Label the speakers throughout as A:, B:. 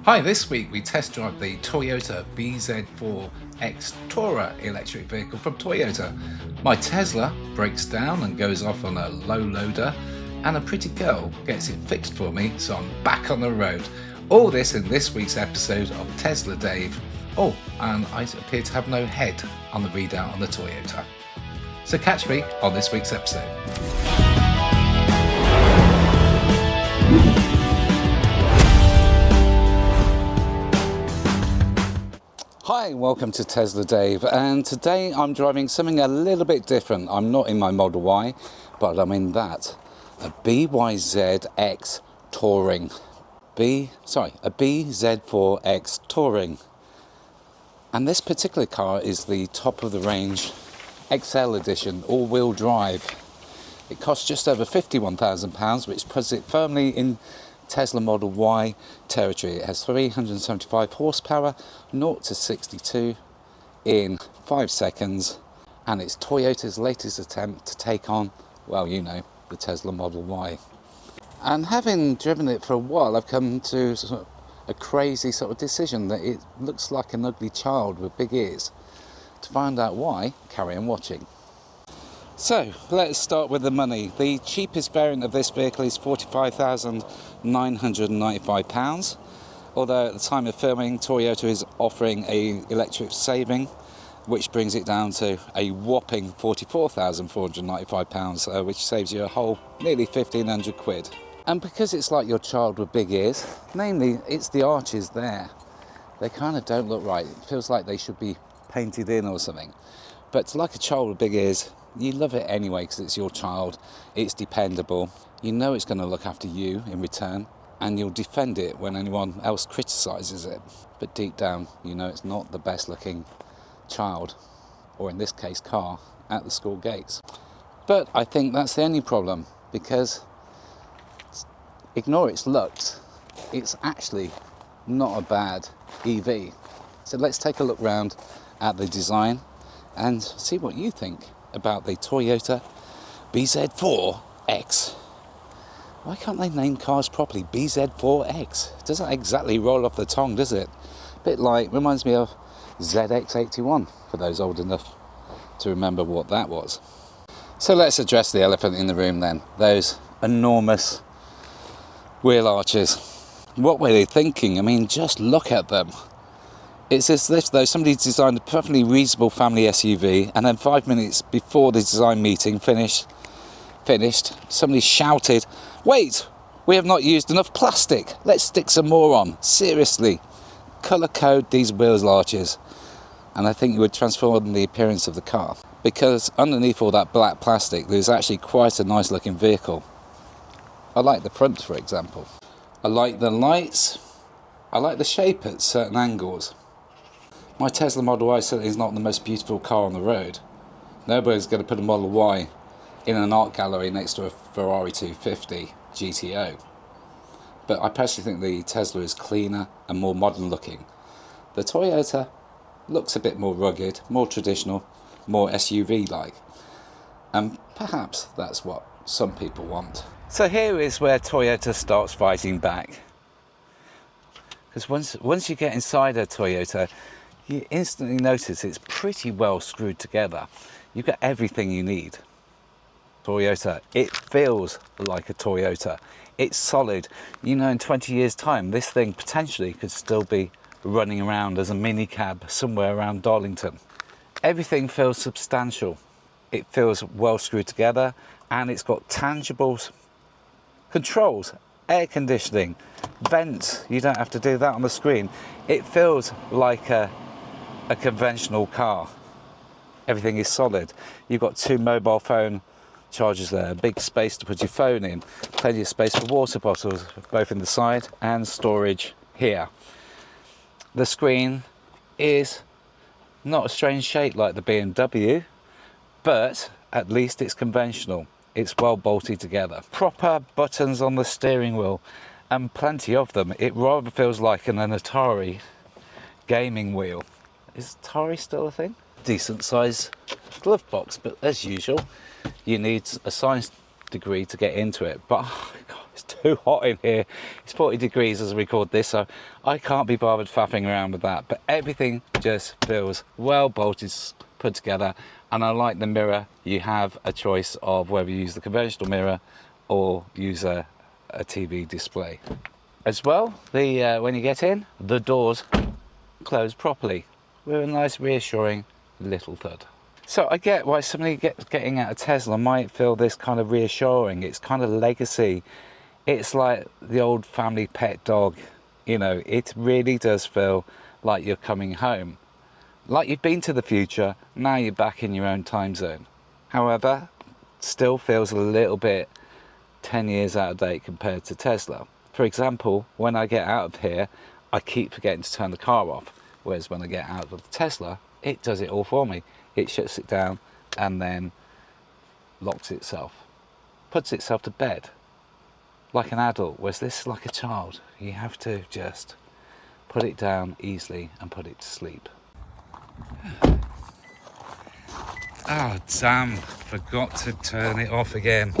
A: Hi, this week we test drive the Toyota BZ4X Touring electric vehicle from Toyota. My Tesla breaks down and goes off on a low loader, and a pretty girl gets it fixed for me, so I'm back on the road. All this in this week's episode of Tesla Dave. Oh, and I appear to have no head on the readout on the Toyota. So catch me on this week's episode. Hi, welcome to Tesla Dave, and today I'm driving something a little bit different. I'm not in my Model Y, but I'm in that, a BYZX Touring. A BZ4X Touring. And this particular car is the top of the range XL edition, all-wheel drive. It costs just over £51,000, which puts it firmly in Tesla Model Y territory. It has 375 horsepower, 0 to 62 in 5 seconds, and it's Toyota's latest attempt to take on, well, you know, the Tesla Model Y. And having driven it for a while, I've come to sort of a crazy sort of decision that it looks like an ugly child with big ears. To find out why, carry on watching. So, let's start with the money. The cheapest variant of this vehicle is £45,995, although at the time of filming, Toyota is offering a electric saving, which brings it down to a whopping £44,495, which saves you a whole nearly 1,500 quid. And because it's like your child with big ears, namely, it's the arches there. They kind of don't look right. It feels like they should be painted in or something. But like a child with big ears, you love it anyway because it's your child, it's dependable, you know it's going to look after you in return, and you'll defend it when anyone else criticises it. But deep down, you know it's not the best looking child, or in this case car, at the school gates. But I think that's the only problem, because ignore its looks, it's actually not a bad EV. So let's take a look round at the design and see what you think about the Toyota BZ4X. Why can't they name cars properly? BZ4X. It doesn't exactly roll off the tongue, does it? A bit like, reminds me of ZX81, for those old enough to remember what that was. So let's address the elephant in the room then. Those enormous wheel arches. What were they thinking? I mean, just look at them. It's as if though somebody designed a perfectly reasonable family SUV, and then 5 minutes before the design meeting finished, somebody shouted, "Wait, we have not used enough plastic. Let's stick some more on. Seriously, colour code these wheels arches." And I think it would transform the appearance of the car, because underneath all that black plastic, there's actually quite a nice looking vehicle. I like the front, for example. I like the lights. I like the shape at certain angles. My Tesla Model Y certainly is not the most beautiful car on the road. Nobody's going to put a Model Y in an art gallery next to a Ferrari 250 GTO. But I personally think the Tesla is cleaner and more modern looking. The Toyota looks a bit more rugged, more traditional, more SUV-like. And perhaps that's what some people want. So here is where Toyota starts fighting back. Because once you get inside a Toyota, you instantly notice it's pretty well screwed together. You've got everything you need. Toyota, it feels like a Toyota. It's solid. You know, in 20 years' time, this thing potentially could still be running around as a mini cab somewhere around Darlington. Everything feels substantial. It feels well screwed together, and it's got tangible controls, air conditioning, vents. You don't have to do that on the screen. It feels like a conventional car. Everything is solid. You've got 2 mobile phone chargers there, big space to put your phone in, plenty of space for water bottles, both in the side, and storage here. The screen is not a strange shape like the BMW, but at least it's conventional. It's well bolted together. Proper buttons on the steering wheel, and plenty of them. It rather feels like an Atari gaming wheel. Is Atari still a thing? Decent size glove box, but as usual, you need a size degree to get into it, but oh God, it's too hot in here. It's 40 degrees as I record this, so I can't be bothered faffing around with that. But everything just feels well bolted, put together, and I like the mirror. You have a choice of whether you use the conventional mirror or use a TV display. As well, when you get in, the doors close properly with a nice reassuring little thud. So I get why somebody getting out of Tesla might feel this kind of reassuring. It's kind of legacy. It's like the old family pet dog. You know, it really does feel like you're coming home. Like you've been to the future, now you're back in your own time zone. However, still feels a little bit 10 years out of date compared to Tesla. For example, when I get out of here, I keep forgetting to turn the car off. Whereas when I get out of the Tesla, it does it all for me. It shuts it down and then locks itself, puts itself to bed like an adult, whereas this is like a child. You have to just put it down easily and put it to sleep. Oh damn, forgot to turn it off again.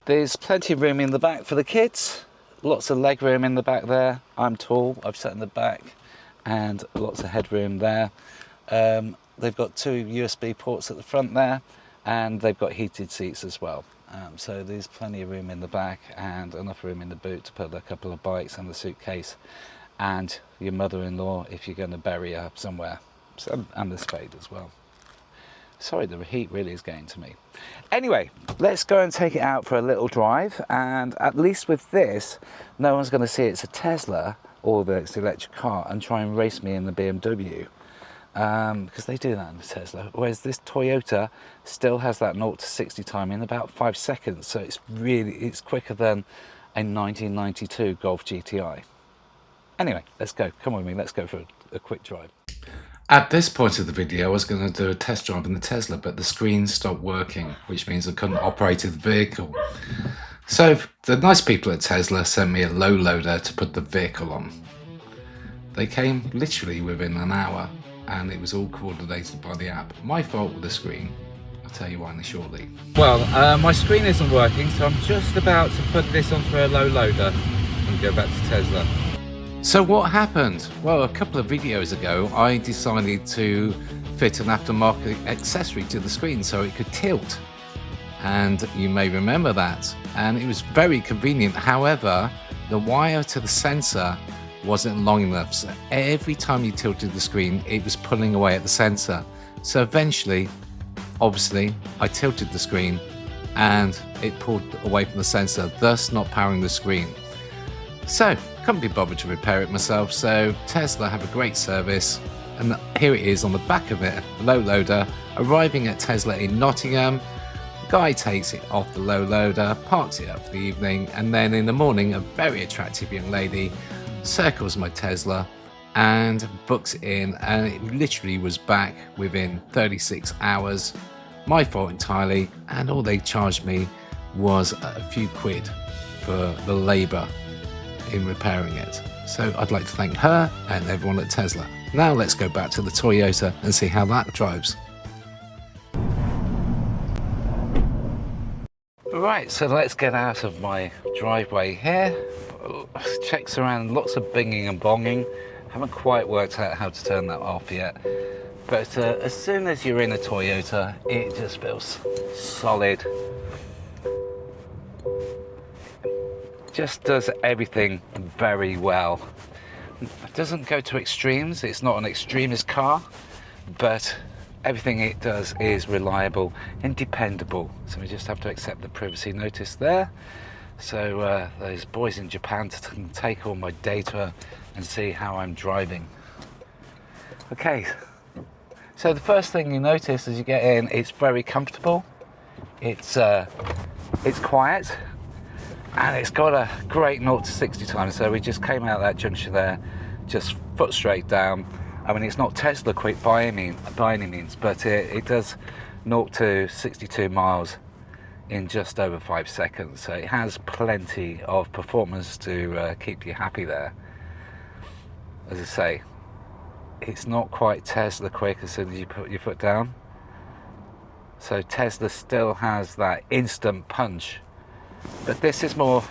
A: There's plenty of room in the back for the kids, lots of leg room in the back there. I'm tall, I've sat in the back, and lots of headroom there. They've got 2 USB ports at the front there, and they've got heated seats as well. So there's plenty of room in the back and enough room in the boot to put a couple of bikes and the suitcase and your mother-in-law if you're going to bury her somewhere, and the spade as well. Sorry, the heat really is getting to me. Anyway, let's go and take it out for a little drive, and at least with this, no one's going to see it's a Tesla or that it's an electric car and try and race me in the BMW. Because they do that in the Tesla, whereas this Toyota still has that 0 to 60 time in about 5 seconds, so it's quicker than a 1992 Golf GTI. Anyway, let's go, come with me, let's go for a quick drive. At this point of the video, I was going to do a test drive in the Tesla, but the screen stopped working, which means I couldn't operate the vehicle. So the nice people at Tesla sent me a low loader to put the vehicle on. They came literally within an hour, and it was all coordinated by the app. My fault with the screen. I'll tell you why shortly. Well, my screen isn't working, so I'm just about to put this onto a low loader and go back to Tesla. So what happened? Well, a couple of videos ago, I decided to fit an aftermarket accessory to the screen so it could tilt. And you may remember that. And it was very convenient. However, the wire to the sensor wasn't long enough, so every time you tilted the screen it was pulling away at the sensor. So eventually, obviously, I tilted the screen and it pulled away from the sensor, thus not powering the screen. So couldn't be bothered to repair it myself, so Tesla have a great service, and here it is on the back of it, a low loader arriving at Tesla in Nottingham. The guy takes it off the low loader, parks it up for the evening, and then in the morning a very attractive young lady circles my Tesla and books it in, and it literally was back within 36 hours. My fault entirely, and all they charged me was a few quid for the labour in repairing it. So I'd like to thank her and everyone at Tesla. Now let's go back to the Toyota and see how that drives. Right, so let's get out of my driveway here. Checks around, lots of binging and bonging. Haven't quite worked out how to turn that off yet. But as soon as you're in a Toyota, it just feels solid. Just does everything very well. It doesn't go to extremes. It's not an extremist car, but everything it does is reliable and dependable. So we just have to accept the privacy notice there. So those boys in Japan can take all my data and see how I'm driving. Okay, so the first thing you notice as you get in, it's very comfortable. It's quiet, and it's got a great 0 to 60 time. So we just came out that junction there, just foot straight down. I mean, it's not Tesla quick by any means, but it does 0 to 62 miles in just over 5 seconds. So it has plenty of performance to keep you happy there. As I say, it's not quite Tesla quick as soon as you put your foot down, So Tesla still has that instant punch, but this is more,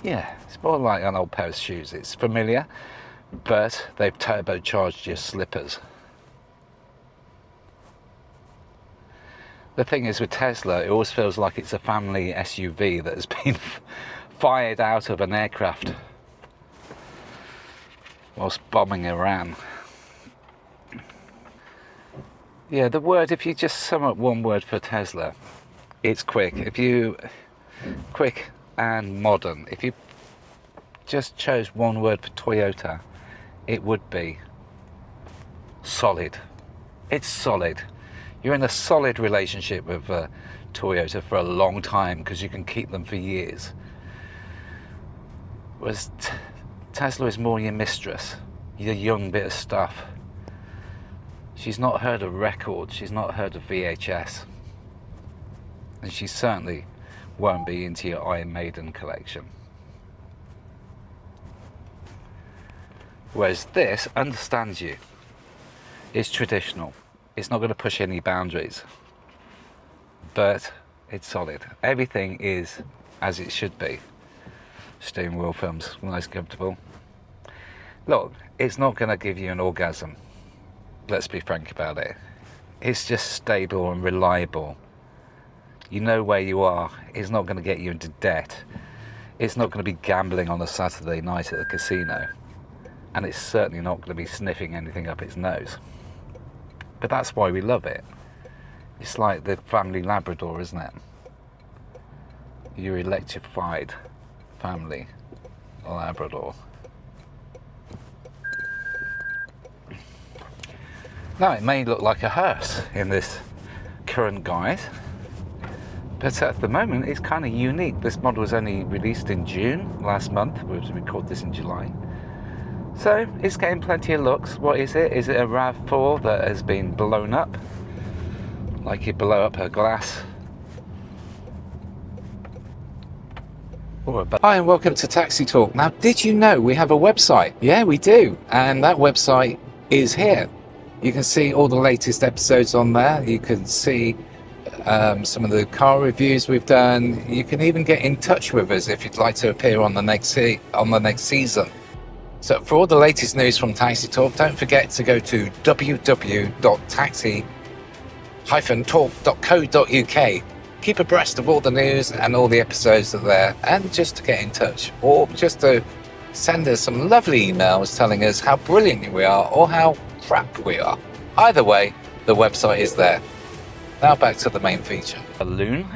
A: yeah, it's more like an old pair of shoes. It's familiar, but they've turbocharged your slippers. The thing is with Tesla, it always feels like it's a family SUV that has been fired out of an aircraft whilst bombing Iran. Yeah, the word, if you just sum up one word for Tesla, it's quick. Quick and modern. If you just chose one word for Toyota, it would be solid. It's solid. You're in a solid relationship with Toyota for a long time because you can keep them for years. Whereas Tesla is more your mistress, your young bit of stuff. She's not heard of records, she's not heard of VHS. And she certainly won't be into your Iron Maiden collection. Whereas this understands you. It's traditional. It's not going to push any boundaries. But it's solid. Everything is as it should be. Steering wheel films, nice, comfortable. Look, it's not going to give you an orgasm. Let's be frank about it. It's just stable and reliable. You know where you are. It's not going to get you into debt. It's not going to be gambling on a Saturday night at the casino. And it's certainly not going to be sniffing anything up its nose. But that's why we love it. It's like the family Labrador, isn't it? Your electrified family Labrador. Now, it may look like a hearse in this current guide, but at the moment it's kind of unique. This model was only released in June last month. We record this in July. So it's getting plenty of looks. What is it? Is it a RAV4 that has been blown up? Like you blow up a glass? Hi and welcome to Taxi Talk. Now, did you know we have a website? Yeah, we do. And that website is here. You can see all the latest episodes on there. You can see some of the car reviews we've done. You can even get in touch with us if you'd like to appear on the next season. So for all the latest news from Taxi Talk, don't forget to go to www.taxi-talk.co.uk. Keep abreast of all the news and all the episodes are there, and just to get in touch or just to send us some lovely emails telling us how brilliant we are or how crap we are. Either way, the website is there. Now back to the main feature. A Loon?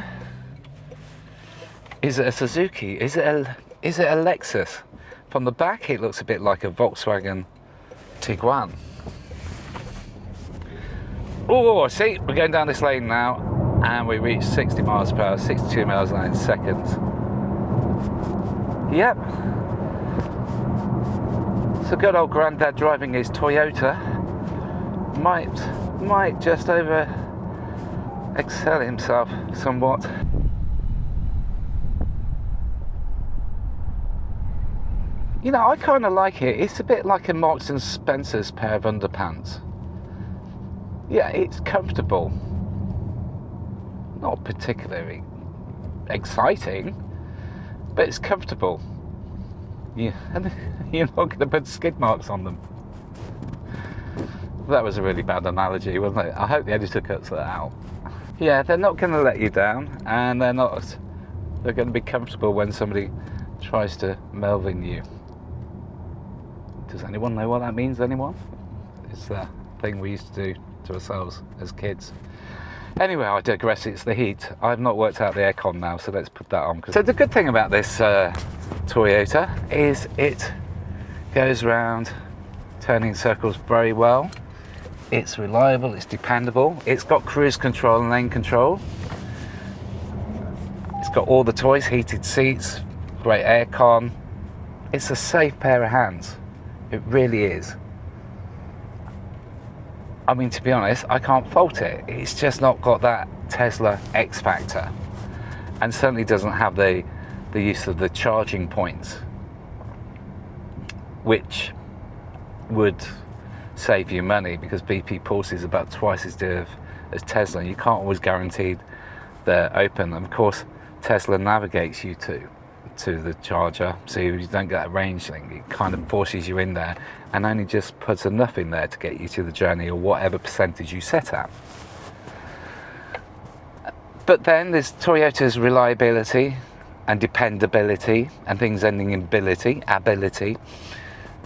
A: Is it a Suzuki? Is it a Lexus? From the back it looks a bit like a Volkswagen Tiguan. Oh, see, we're going down this lane now and we reach 60 miles per hour, 62 miles an hour in seconds. Yep. So good old granddad driving his Toyota might just over excel himself somewhat. You know, I kind of like it. It's a bit like a Marks and Spencer's pair of underpants. Yeah, it's comfortable. Not particularly exciting, but it's comfortable. Yeah, and you're not going to put skid marks on them. That was a really bad analogy, wasn't it? I hope the editor cuts that out. Yeah, they're not going to let you down, and they're going to be comfortable when somebody tries to Melvin you. Does anyone know what that means, anyone? It's the thing we used to do to ourselves as kids. Anyway, I digress, it's the heat. I've not worked out the aircon now, so let's put that on. So the good thing about this Toyota is it goes around turning circles very well. It's reliable, it's dependable. It's got cruise control and lane control. It's got all the toys, heated seats, great aircon. It's a safe pair of hands. It really is. I mean, to be honest, I can't fault it. It's just not got that Tesla X factor, and certainly doesn't have the use of the charging points, which would save you money, because BP Pulse is about twice as dear as Tesla. You can't always guarantee they're open. And of course, Tesla navigates you to the charger, so you don't get that range thing. It kind of forces you in there and only just puts enough in there to get you to the journey, or whatever percentage you set at. But then there's Toyota's reliability and dependability, and things ending in ability,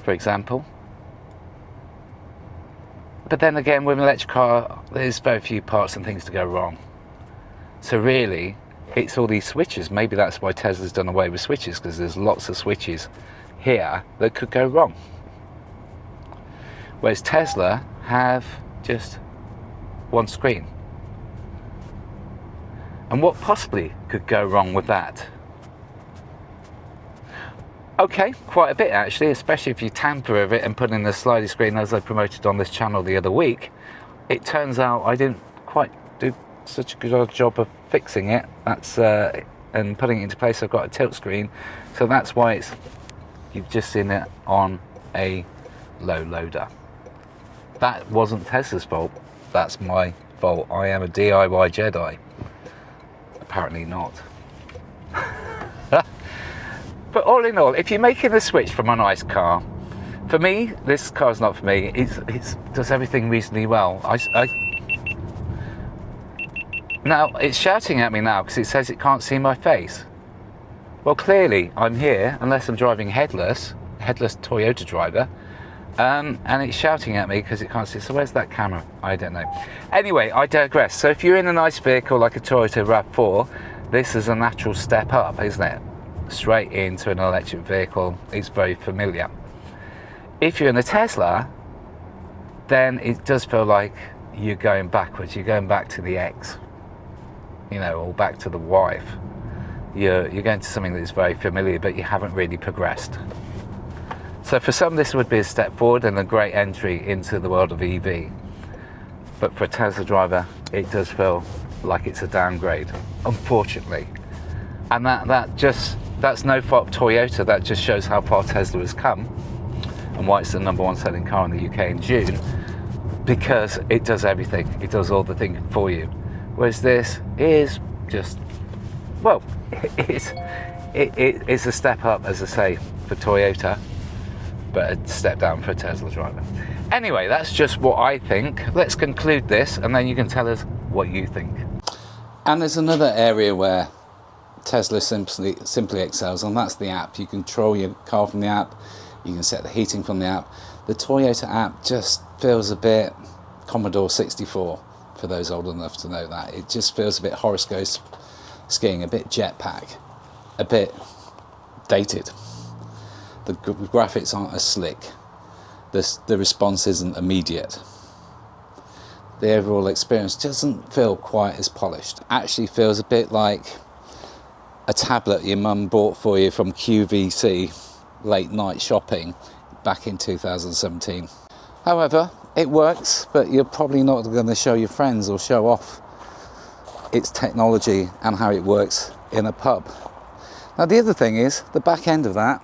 A: for example. But then again, with an electric car, there's very few parts and things to go wrong. So really, it's all these switches. Maybe that's why Tesla's done away with switches, because there's lots of switches here that could go wrong. Whereas Tesla have just one screen. And what possibly could go wrong with that? Okay, quite a bit actually, especially if you tamper with it and put in the slidey screen, as I promoted on this channel the other week. It turns out I didn't quite do such a good job of fixing it. That's and putting it into place. I've got a tilt screen, so that's why you've just seen it on a low loader. That wasn't Tesla's fault, that's my fault. I am a DIY Jedi. Apparently not. But all in all, if you're making the switch from a nice car, for me, this car's not for me. It does everything reasonably well. Now, it's shouting at me now because it says it can't see my face. Well, clearly, I'm here, unless I'm driving headless Toyota driver, and it's shouting at me because it can't see. So where's that camera? I don't know. Anyway, I digress. So if you're in a nice vehicle like a Toyota RAV4, this is a natural step up, isn't it? Straight into an electric vehicle. It's very familiar. If you're in a Tesla, then it does feel like you're going backwards. You're going back to the X, you know, or back to the wife. You're going to something that's very familiar, but you haven't really progressed. So for some, this would be a step forward and a great entry into the world of EV. But for a Tesla driver, it does feel like it's a downgrade, unfortunately. And that's no fault of Toyota. That just shows how far Tesla has come and why it's the #1 selling car in the UK in June, because it does everything. It does all the thinking for you. Whereas this is just, well, it's a step up, as I say, for Toyota, but a step down for a Tesla driver. Anyway, that's just what I think. Let's conclude this, and then you can tell us what you think. And there's another area where Tesla simply excels, and that's the app. You control your car from the app. You can set the heating from the app. The Toyota app just feels a bit Commodore 64, for those old enough to know that. It just feels a bit horoscope skiing, a bit jetpack, a bit dated. The graphics aren't as slick. The response isn't immediate. The overall experience doesn't feel quite as polished. Actually feels a bit like a tablet your mum bought for you from QVC late night shopping back in 2017. However, it works, but you're probably not going to show your friends or show off its technology and how it works in a pub. Now the other thing is, the back end of that,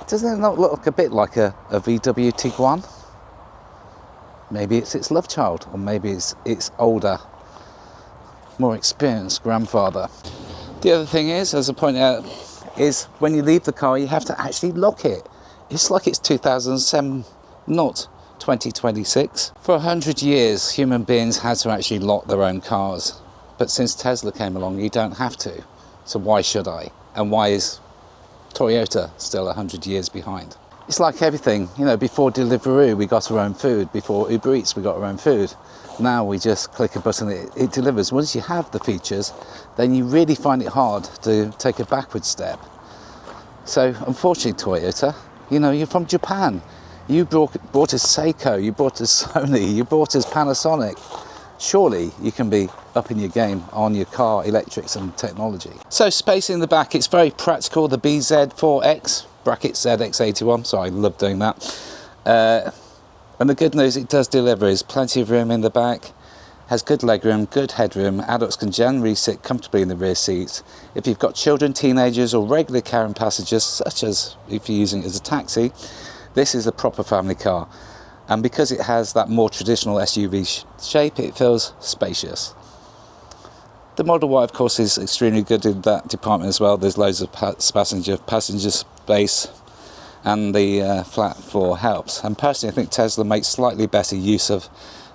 A: doesn't it not look a bit like a VW Tiguan? Maybe it's its love child, or maybe it's its older, more experienced grandfather. The other thing is, as I pointed out, is when you leave the car, you have to actually lock it. It's like it's 2007, not 2026. For 100 years, human beings had to actually lock their own cars. But since Tesla came along, you don't have to. So why should I? And why is Toyota still 100 years behind? It's like everything, you know, before Deliveroo, we got our own food. Before Uber Eats, we got our own food. Now we just click a button, it delivers. Once you have the features, then you really find it hard to take a backward step. So unfortunately, Toyota, you know, you're from Japan. You brought us Seiko, you brought us Sony, you brought us Panasonic. Surely you can be up in your game on your car electrics and technology. So space in the back, it's very practical. The BZ4X, bracket ZX81, so I love doing that. And the good news, it does deliver. There's plenty of room in the back, has good legroom, good headroom. Adults can generally sit comfortably in the rear seats. If you've got children, teenagers, or regular carrying passengers, such as if you're using it as a taxi, this is a proper family car. And because it has that more traditional SUV shape, it feels spacious. The Model Y, of course, is extremely good in that department as well. There's loads of passenger space, and the flat floor helps. And personally, I think Tesla makes slightly better use of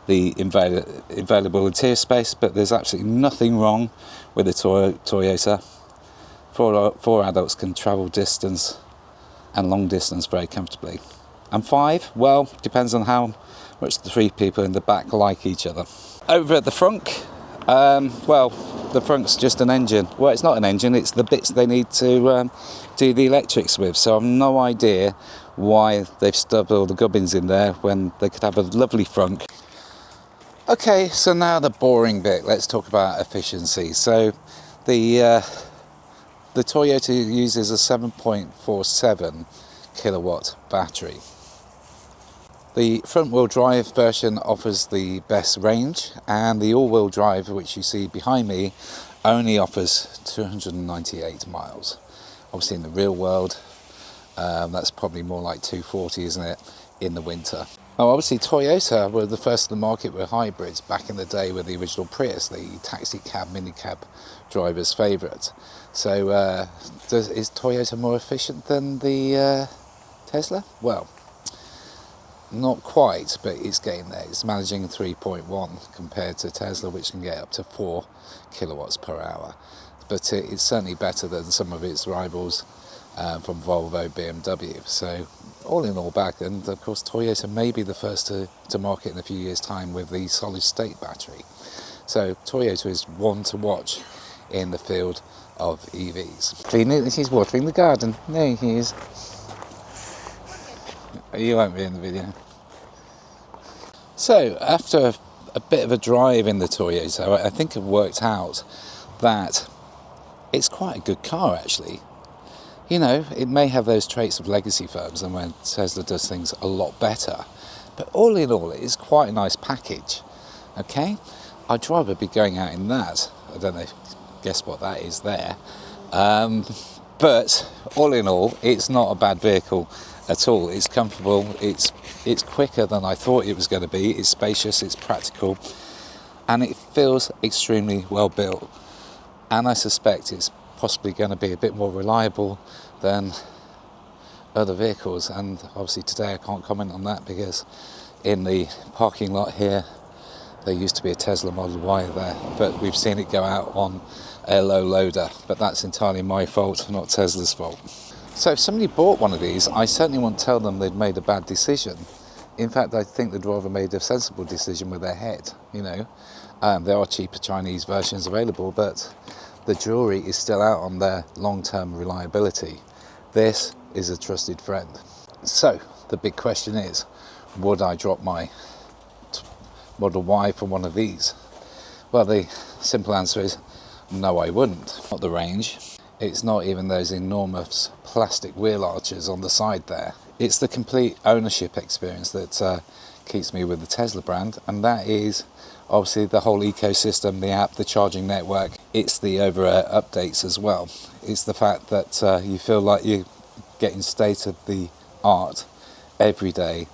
A: the available interior space, but there's absolutely nothing wrong with the Toyota. Four adults can travel distance and long distance very comfortably. And 5, well, depends on how much the 3 people in the back like each other. Over at the front, well, the front's just an engine. Well, it's not an engine, it's the bits they need to do the electrics with. So I've no idea why they've stubbed all the gubbins in there when they could have a lovely front. Okay, so now the boring bit. Let's talk about efficiency. So the Toyota uses a 7.47 kilowatt battery. The front-wheel drive version offers the best range, and the all-wheel drive, which you see behind me, only offers 298 miles. Obviously in the real world, that's probably more like 240, isn't it, in the winter. Now obviously Toyota were the first in the market with hybrids back in the day with the original Prius, the taxi cab, minicab driver's favourite. So is Toyota more efficient than the Tesla? Well, not quite, but it's getting there. It's managing 3.1 compared to Tesla, which can get up to 4 kilowatts per hour. But it's certainly better than some of its rivals from Volvo, BMW. So all in all back, and of course Toyota may be the first to market in a few years' time with the solid state battery. So Toyota is one to watch in the field of EVs. He's watering the garden. There he is. You won't be in the video. So after a bit of a drive in the Toyota, I think I've worked out that it's quite a good car actually. You know, it may have those traits of legacy firms and when Tesla does things a lot better, but all in all it is quite a nice package. Okay, I'd rather be going out in that. I don't know, guess what that is there. But all in all, it's not a bad vehicle at all. It's comfortable, it's quicker than I thought it was going to be, it's spacious, it's practical, and it feels extremely well built. And I suspect it's possibly going to be a bit more reliable than other vehicles. And obviously today I can't comment on that because in the parking lot here there used to be a Tesla Model Y there, but we've seen it go out on a low loader, but that's entirely my fault, not Tesla's fault. So if somebody bought one of these, I certainly won't tell them they'd made a bad decision. In fact, I think they'd rather made a sensible decision with their head, you know. There are cheaper Chinese versions available, but the jury is still out on their long-term reliability. This is a trusted friend. So the big question is, would I drop my Model Y for one of these? Well, the simple answer is no, I wouldn't. Not the range. It's not even those enormous plastic wheel arches on the side there. It's the complete ownership experience that keeps me with the Tesla brand, and that is obviously the whole ecosystem, the app, the charging network. It's the over-air updates as well. It's the fact that you feel like you're getting state of the art every day,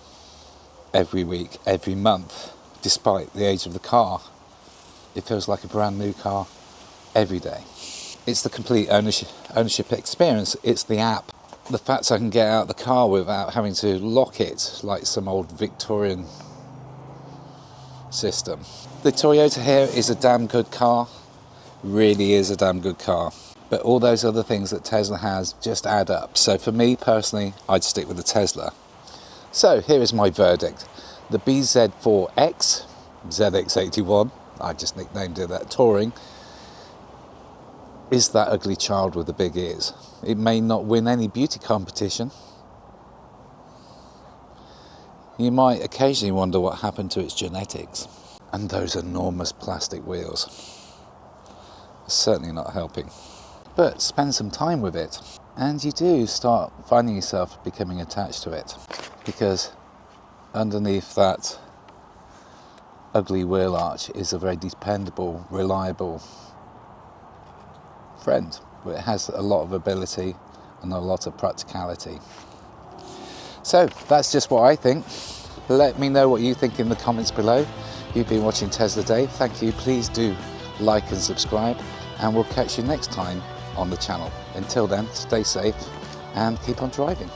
A: every week, every month, despite the age of the car. It feels like a brand new car every day. It's the complete ownership experience. It's the app. The fact I can get out of the car without having to lock it like some old Victorian system. The Toyota here is a damn good car. Really is a damn good car. But all those other things that Tesla has just add up. So for me personally, I'd stick with the Tesla. So here is my verdict. The BZ4X, ZX81, I just nicknamed it that, Touring, is that ugly child with the big ears. It may not win any beauty competition. You might occasionally wonder what happened to its genetics. And those enormous plastic wheels are certainly not helping. But spend some time with it, and you do start finding yourself becoming attached to it. Because underneath that ugly wheel arch is a very dependable, reliable friend. It has a lot of ability and a lot of practicality. So that's just what I think. Let me know what you think in the comments below. You've been watching Tesla Day. Thank you. Please do like and subscribe, and we'll catch you next time on the channel. Until then, stay safe and keep on driving.